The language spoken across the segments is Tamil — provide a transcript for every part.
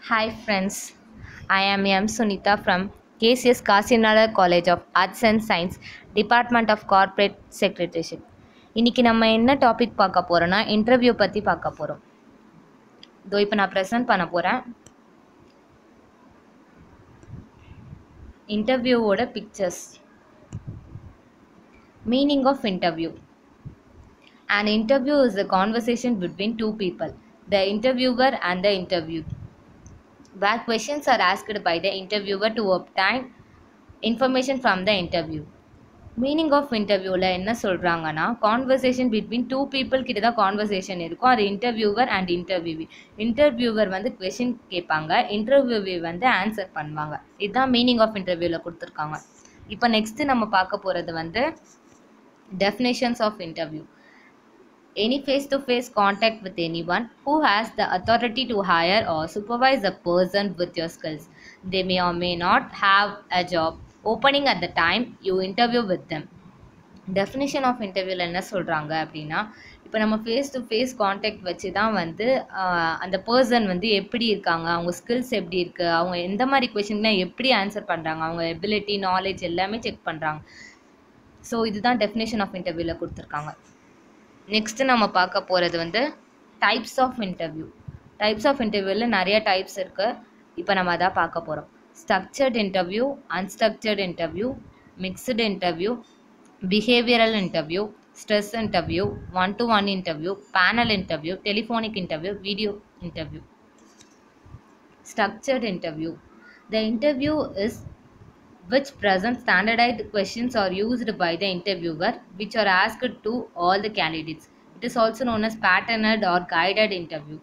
Hi friends, I am M. Sunita from KCS Kasinala College of Arts and Science, Department of Corporate Secretaryship. இன்னைக்கு நம்ம என்ன டாபிக் பார்க்க போகிறோன்னா இன்டர்வியூ பற்றி பார்க்க போகிறோம். இப்போ நான் ப்ரெசென்ட் பண்ண போகிறேன் இன்டர்வியூவோட pictures. Meaning of interview. An interview is a conversation between two people, the interviewer and the interviewed, where questions are asked by the interviewer to obtain information from the interview. Meaning of இன்டர்வியூவில் என்ன சொல்கிறாங்கன்னா, கான்வர்சேஷன் பிட்வீன் டூ பீப்புள் கிட்ட தான் கான்வர்சேஷன் இருக்கும். அது இன்டர்வியூவர் அண்ட் இன்டர்வியூவி. இன்டர்வியூவர் வந்து கொஷின் கேட்பாங்க, இன்டர்வியூவி வந்து ஆன்சர் பண்ணுவாங்க. இதுதான் மீனிங் ஆஃப் இன்டர்வியூவில் கொடுத்துருக்காங்க. இப்போ நெக்ஸ்ட்டு நம்ம பார்க்க போகிறது வந்து definitions of interview. Any face-to-face contact with anyone who has the authority to hire or supervise a person with your skills. They may or may not have a job opening at the time you interview with them. Definition of interview என்ன சொல்கிறாங்க அப்படின்னா, இப்போ நம்ம ஃபேஸ் டு ஃபேஸ் காண்டாக்ட் வச்சு தான் வந்து அந்த பர்சன் வந்து எப்படி இருக்காங்க, அவங்க ஸ்கில்ஸ் எப்படி இருக்குது, அவங்க எந்த மாதிரி கொஷின்லாம் எப்படி ஆன்சர் பண்ணுறாங்க, அவங்க எபிலிட்டி நாலேஜ் எல்லாமே செக் பண்ணுறாங்க. ஸோ இதுதான் டெஃபினேஷன் ஆஃப் இன்டர்வியூவில் கொடுத்துருக்காங்க. நெக்ஸ்ட்டு நம்ம பார்க்க போகிறது வந்து types of interview. Types of இன்டர்வியூவில் நிறைய டைப்ஸ் இருக்குது. இப்போ நம்ம அதான் பார்க்க போகிறோம். Structured interview, unstructured interview, mixed interview, behavioural interview, stress interview, one to one interview, panel interview, telephonic interview, video interview. Structured interview. The interview is which present standardized questions are used by the interviewer which are asked to all the candidates. It is also known as patterned or guided interview.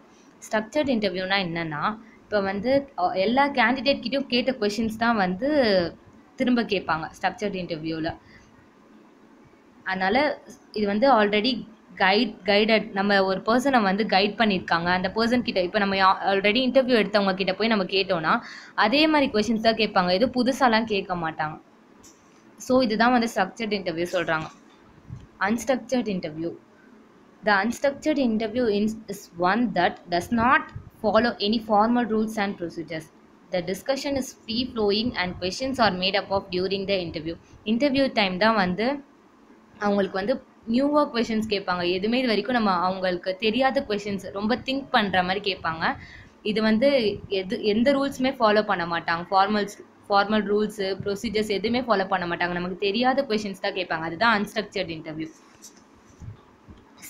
Structured interviewனா என்னன்னா, இப்போ வந்து எல்லா கேண்டிடேட் கிட்டையும் கேட்ட கொஷின்ஸ் தான் வந்து திரும்ப கேட்பாங்க இன்டர்வியூவில். அதனால் இது வந்து ஆல்ரெடி கைடட், நம்ம ஒரு பர்சனை வந்து கைட் பண்ணியிருக்காங்க. அந்த பர்சன் கிட்ட இப்போ நம்ம ஆல்ரெடி இன்டர்வியூ எடுத்தவங்க கிட்ட போய் நம்ம கேட்டோன்னா அதே மாதிரி கொஷின்ஸ் தான் கேட்பாங்க, எதுவும் புதுசாலாம் கேட்க மாட்டாங்க. ஸோ இதுதான் வந்து ஸ்ட்ரக்சர்ட் இன்டர்வியூ சொல்கிறாங்க. Unstructured interview. The unstructured interview is one that does not follow any formal rules and procedures. The discussion is free-flowing and questions are made up of during the interview. Interview time தான் வந்து அவங்களுக்கு வந்து நியூவாக கொஷின்ஸ் கேட்பாங்க. எதுவுமே இது வரைக்கும் நம்ம அவங்களுக்கு தெரியாத கொஷின்ஸ் ரொம்ப திங்க் பண்ணுற மாதிரி கேட்பாங்க. இது வந்து எந்த ரூல்ஸுமே ஃபாலோ பண்ண மாட்டாங்க. ஃபார்மல் ரூல்ஸு ப்ரொசீஜர்ஸ் எதுவுமே ஃபாலோ பண்ண மாட்டாங்க. நமக்கு தெரியாத கொஷின்ஸ் தான் கேட்பாங்க. அதுதான் unstructured interview.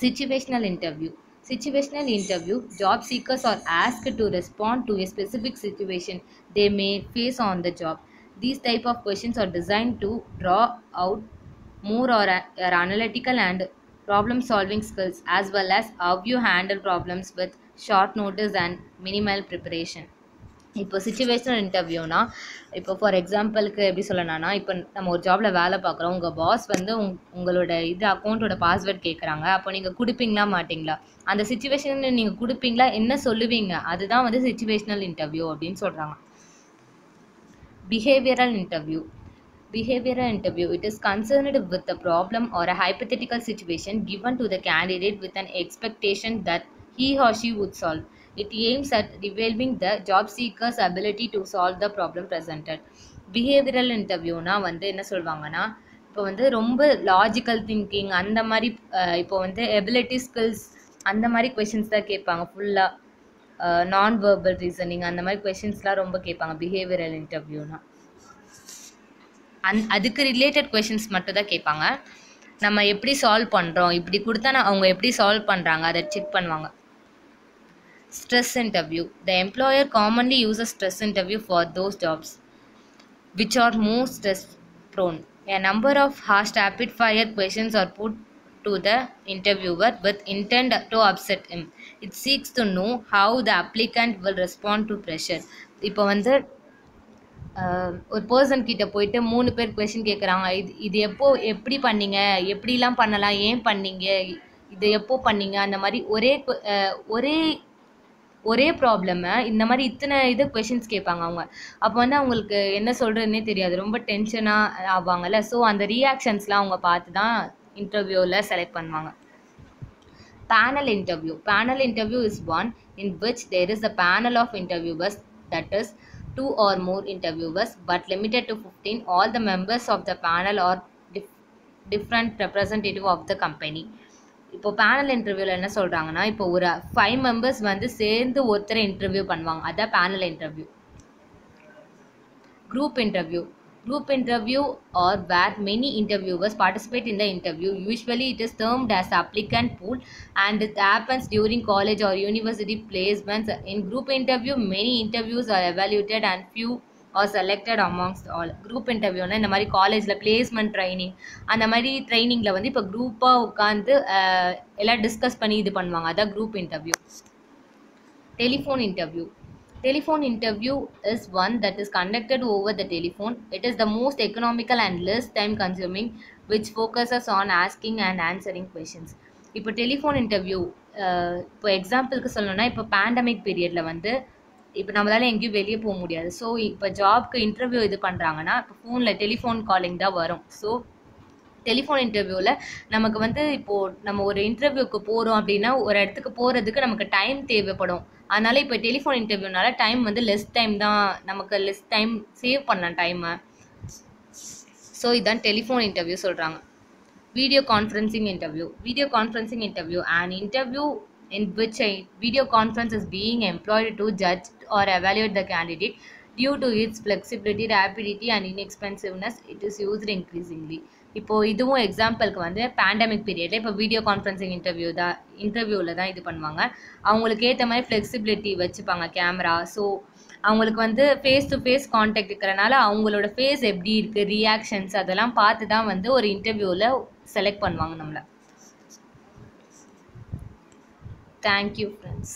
Situational interview. Situational interview, job seekers are asked to respond to a specific situation they may face on the job. These type of questions are designed to draw out more or analytical and problem solving skills as well as how you handle problems with short notice and minimal preparation. இப்போ சிச்சுவேஷனல் இன்டர்வியூனா, இப்போ ஃபார் எக்ஸாம்பிளுக்கு எப்படி சொல்லணும்னா, இப்போ நம்ம ஒரு ஜாபில் வேலை பார்க்குறோம், உங்கள் பாஸ் வந்து உங்களோட அக்கௌண்ட்டோட பாஸ்வேர்ட் கேட்குறாங்க. அப்போ நீங்கள் கொடுப்பீங்களா மாட்டிங்களா? அந்த சிச்சுவேஷனில் நீங்கள் கொடுப்பீங்களா, என்ன சொல்லுவீங்க? அதுதான் வந்து சிச்சுவேஷனல் இன்டர்வியூ அப்படின்னு சொல்கிறாங்க. Behavioural interview. Behavioral interview. It is concerned with a problem or a hypothetical situation given to the candidate with an expectation that he or she would solve. It aims at revealing the job seeker's ability to solve the problem presented. Behavioral interviewனா வந்து என்ன சொல்வாங்கன்னா, இப்போ வந்து ரொம்ப லாஜிக்கல் திங்கிங் அந்த மாதிரி, இப்போ வந்து எபிலிட்டி ஸ்கில்ஸ் அந்த மாதிரி கொஷின்ஸ் தான் கேட்பாங்க. ஃபுல்லாக நான் வெர்பல் ரீசனிங் அந்த மாதிரி கொஷின்ஸ்லாம் ரொம்ப கேட்பாங்க பிஹேவியரல் இன்டர்வியூனா. அதுக்கு ரிலேட்டட் கொஷின்ஸ் மட்டும் தான் கேட்பாங்க. நம்ம எப்படி சால்வ் பண்ணுறோம், இப்படி கொடுத்தா அவங்க எப்படி சால்வ் பண்ணுறாங்க அதை செக் பண்ணுவாங்க. Stress interview. The employer commonly uses stress interview for those jobs which are more stress prone. A number of harsh rapid fire questions are put to the interviewer with intent to upset him. It seeks to know how the applicant will respond to pressure. இப்போ வந்து ஒரு பர்சன் கிட்ட போயிட்டு 3 பேர் கொஷின் கேட்குறாங்க. இது எப்படி பண்ணீங்க, எப்படிலாம் பண்ணலாம், ஏன் பண்ணீங்க, இது எப்போ பண்ணீங்க, அந்த மாதிரி ஒரே ப்ராப்ளமை இந்த மாதிரி இத்தனை கொஷின்ஸ் கேட்பாங்க அவங்க. அப்போ வந்து அவங்களுக்கு என்ன சொல்கிறதுனே தெரியாது, ரொம்ப டென்ஷனாக ஆவாங்கள்ல. ஸோ அந்த ரியாக்ஷன்ஸ்லாம் அவங்க பார்த்து தான் இன்டர்வியூவில் செலக்ட் பண்ணுவாங்க. Panel interview. Panel interview is one in which there is a panel of interviewers that is 2 or more interviewers but limited to 15. All the members of the panel are different representative of the company. இப்போ பேனல் இன்டர்வியூவில் என்ன சொல்கிறாங்கன்னா, இப்போ ஒரு 5 மெம்பர்ஸ் வந்து சேர்ந்து ஒருத்தரை இன்டர்வியூ பண்ணுவாங்க, அதான் panel interview. Group interview. Group interview or where many interviewers participate in the interview. Usually it is termed as applicant pool and it happens during college or university placements. In group interview, many interviews are evaluated and few are selected amongst all. Group interview இந்த மாதிரி காலேஜில் பிளேஸ்மெண்ட் ட்ரைனிங், அந்த மாதிரி ட்ரைனிங்கில் வந்து இப்போ குரூப்பாக உட்காந்து எல்லாம் டிஸ்கஸ் பண்ணி இது பண்ணுவாங்க, அதான் group interview. Telephone interview. Telephone interview is one that is conducted over the telephone. It is the most economical and less time consuming, which focuses on asking and answering questions. இப்போ டெலிஃபோன் இன்டர்வியூ இப்போ எக்ஸாம்பிளுக்கு சொல்லணும்னா, இப்போ பேண்டமிக் பீரியடில் வந்து இப்போ நம்மளால் எங்கேயும் வெளியே போக முடியாது. ஸோ இப்போ ஜாப்க்கு இன்டர்வியூ இது பண்ணுறாங்கன்னா இப்போ ஃபோனில் டெலிஃபோன் காலிங் தான் வரும். ஸோ டெலிஃபோன் இன்டர்வியூவில் நமக்கு வந்து இப்போது நம்ம ஒரு இன்டர்வியூக்கு போகிறோம் அப்படின்னா ஒரு இடத்துக்கு போகிறதுக்கு நமக்கு டைம் தேவைப்படும். அதனால் இப்போ டெலிஃபோன் இன்டர்வியூனால டைம் வந்து லெஸ் டைம் தான், நமக்கு லெஸ் டைம் சேவ் பண்ணலாம் டைமை. ஸோ இதுதான் டெலிஃபோன் இன்டர்வியூ சொல்கிறாங்க. Video conferencing interview. Video conferencing interview an interview in which a video conference is being employed to judge or evaluate the candidate. Due to its flexibility, rapidity and inexpensiveness, it is used increasingly. இப்போது இதுவும் எக்ஸாம்பிளுக்கு வந்து பேண்டமிக் பீரியடில் இப்போ வீடியோ கான்ஃபரன்சிங் இன்டர்வியூவில் தான் இது பண்ணுவாங்க. அவங்களுக்கு ஏற்ற மாதிரி ஃப்ளெக்சிபிலிட்டி வச்சுப்பாங்க கேமரா. ஸோ அவங்களுக்கு வந்து ஃபேஸ் டு ஃபேஸ் கான்டாக்ட் இருக்கிறனால அவங்களோட ஃபேஸ் எப்படி இருக்குது, ரியாக்ஷன்ஸ் அதெல்லாம் பார்த்து தான் வந்து ஒரு இன்டர்வியூவில் செலக்ட் பண்ணுவாங்க நம்மளை. Thank you friends.